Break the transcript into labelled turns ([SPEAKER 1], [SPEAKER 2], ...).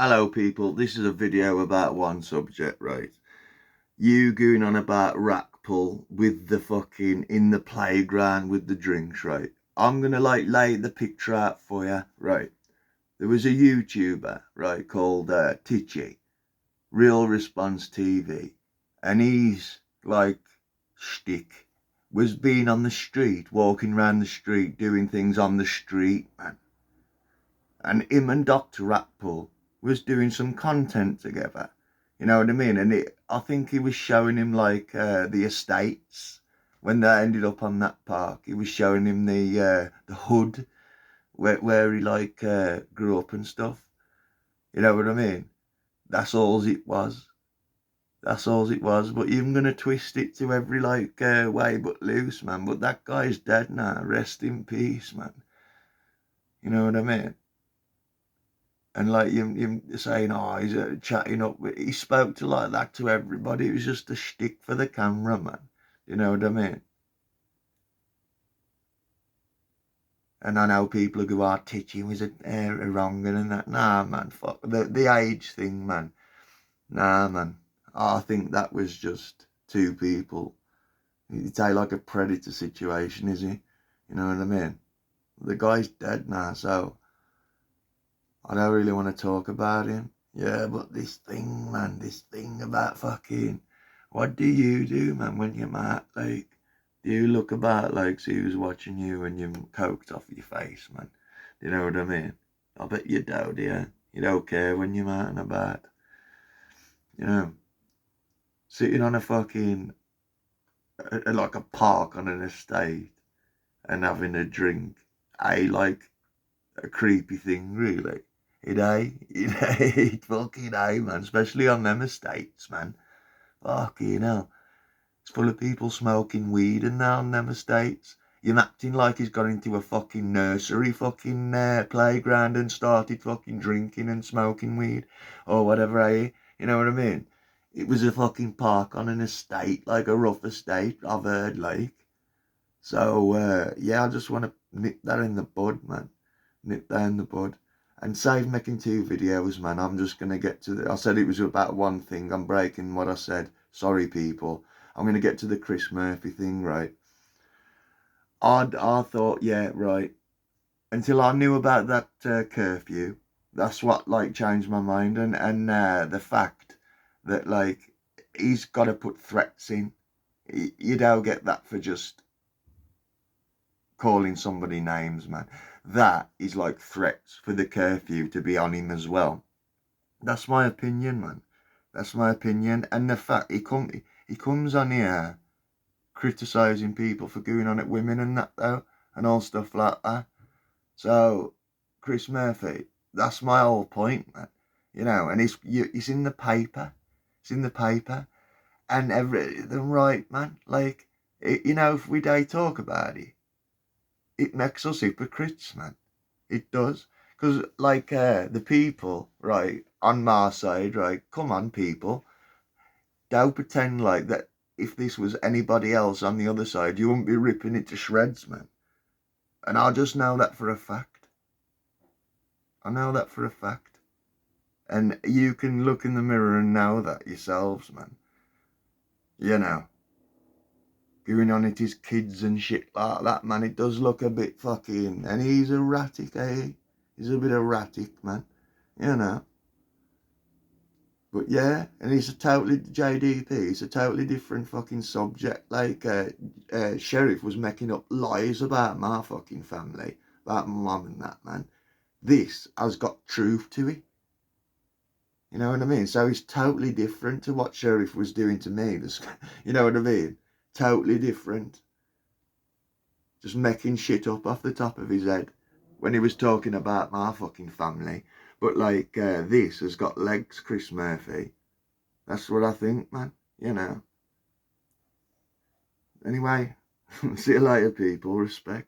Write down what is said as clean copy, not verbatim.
[SPEAKER 1] Hello people, this is a video about one subject, right? You going on about rack pull with the fucking in the playground with the drinks, right? I'm gonna lay the picture out for you, right? There was a YouTuber, right, called Titchy, Real Response TV, and he's like shtick was being on the street, walking around the street, doing things on the street, man. And him and Dr. Ratpull was doing some content together. You know what I mean? And I think he was showing him like the estates when they ended up on that park. He was showing him the hood where he like grew up and stuff. You know what I mean? That's all it was. That's all it was. But you're gonna twist it to every like way but loose, man. But that guy's dead now. Rest in peace, man. You know what I mean? And like you saying, oh, he's chatting up. He spoke to like that to everybody. It was just a shtick for the camera, man. You know what I mean? And I know people who go, oh, Titchy was a wrong and that. Nah, man, fuck. The age thing, man. Nah, man. I think that was just two people. It's like a predator situation, is he? You know what I mean? The guy's dead now, so I don't really want to talk about him. Yeah, but this thing, man, this thing about fucking, what do you do, man, when you're mad? Like, do you look about like see who's watching you and you're coked off your face, man? Do you know what I mean? I bet you don't, do you? You don't care when you're mad and about. You know, sitting on a fucking, like a park on an estate and having a drink, like a creepy thing, really. It fucking man, especially on them estates, man. Fucking hell. It's full of people smoking weed and that on them estates. You're acting like he's got into a fucking nursery fucking playground and started fucking drinking and smoking weed or whatever, eh? You know what I mean? It was a fucking park on an estate, like a rough estate, I've heard, like. So, yeah, I just want to nip that in the bud, man. Nip that in the bud. And save making two videos, man. I'm just going to get to I said it was about one thing. I'm breaking what I said. Sorry, people. I'm going to get to the Chris Murphy thing, right? I thought, yeah, right. Until I knew about that curfew, that's what, like, changed my mind. And the fact that, like, he's got to put threats in. You don't get that for just calling somebody names, man. That is like threats for the curfew to be on him as well. That's my opinion, man. That's my opinion. And the fact he comes on here criticising people for going on at women and that though, and all stuff like that. So, Chris Murphy, that's my whole point, man. You know, and it's in the paper. It's in the paper. And everything, right, man. Like, you know, if we do talk about it makes us hypocrites, man. It does. Because, like, the people, right, on my side, right, come on, people. Don't pretend like that if this was anybody else on the other side, you wouldn't be ripping it to shreds, man. And I just know that for a fact. I know that for a fact. And you can look in the mirror and know that yourselves, man. You know. Going on at his kids and shit like that, man. It does look a bit fucking... And he's erratic, eh? He's a bit erratic, man. You know. But yeah, and it's a totally... JDP, it's a totally different fucking subject. Like, Sheriff was making up lies about my fucking family. About my mum and that, man. This has got truth to it. You know what I mean? So it's totally different to what Sheriff was doing to me. You know what I mean? Totally different. Just making shit up off the top of his head when he was talking about my fucking family. But like, this has got legs, Chris Murphy. That's what I think, man. You know. Anyway, see you later, people. Respect.